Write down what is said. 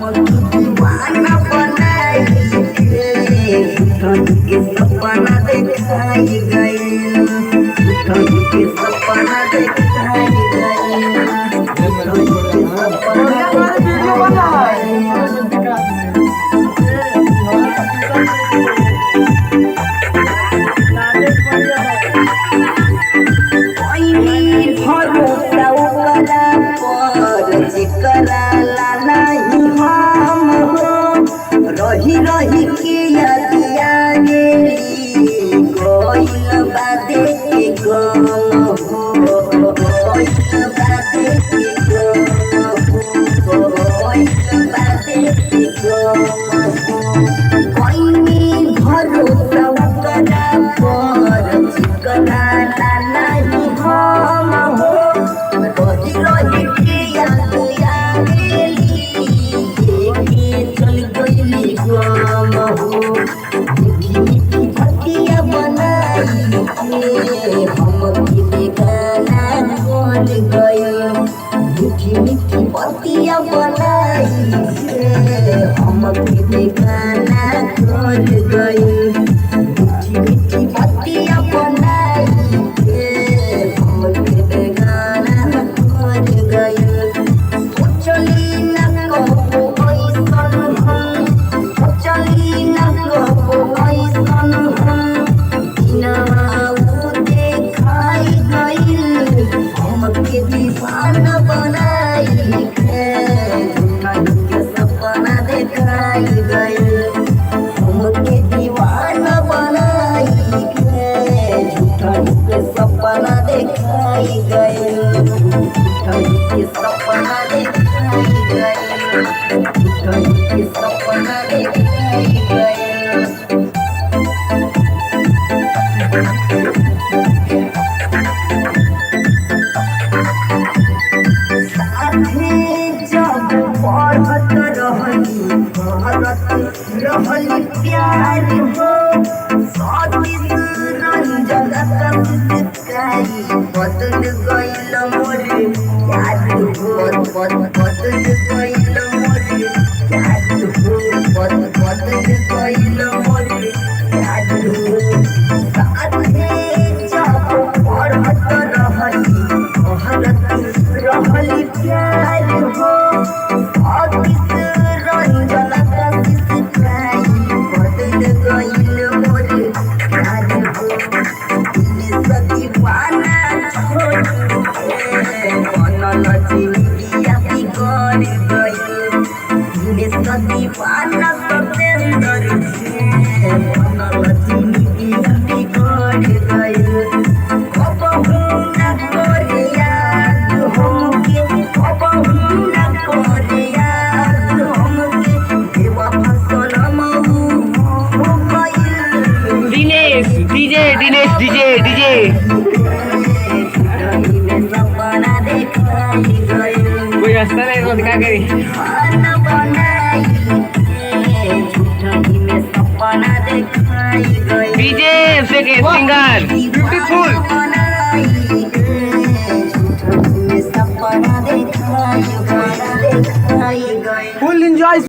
दीवाना बनाई के सपना दिखाई गई के सपना दिखाई गई रही रही के यादिया गेली कोइल बादे के गम हो कोइल बादे के गम हो कोइल बादे के गम हो कोइनी भरोसा करा पर चिकना नहीं हम हो रही रही के यादिया गेली के चल गइली भटिया बनाई हम बेगाना कर गए मीठी मीठी पतिया बनाई हम बेगाना कर गए मीठी मीठी पतिया बनाई हम बेगाना कर गए चली न कबो ऐसन चली न कबो ऐसन देखाई गइल हमके दीवाना बनाई के सपना देखाई गइल हमके दीवाना बनाई के सपना देखाई गइल के सपना देखाई गइल के सपना देखाई गइल जब पढ़त रहली प्यार हो सतीश रंजन कई बदल गइल मोर याद हो बदल गइल मोर याद हो बदल गइल मोर याद हो साथे जब पढ़त रहली प्यार हो सतीश रंजन कई बदल गइल मोर याद हो दीवाना बनल जिंदगिया बिगड़ गइल दीवाना सतेंदर बनल जिंदगिया बिगड़ गइल कबहू न करे याद हमके कबहू न करे याद हमके बेवफा सनम हो गइल दिनेश डीजे सपना देखाई गइल कोई रास्ता नहीं तो क्या करी खाना बनाई झूठी में सपना देखाई गइल डीजे सिंगर ब्यूटीफुल सपना देखाई गइल फुल एंजॉय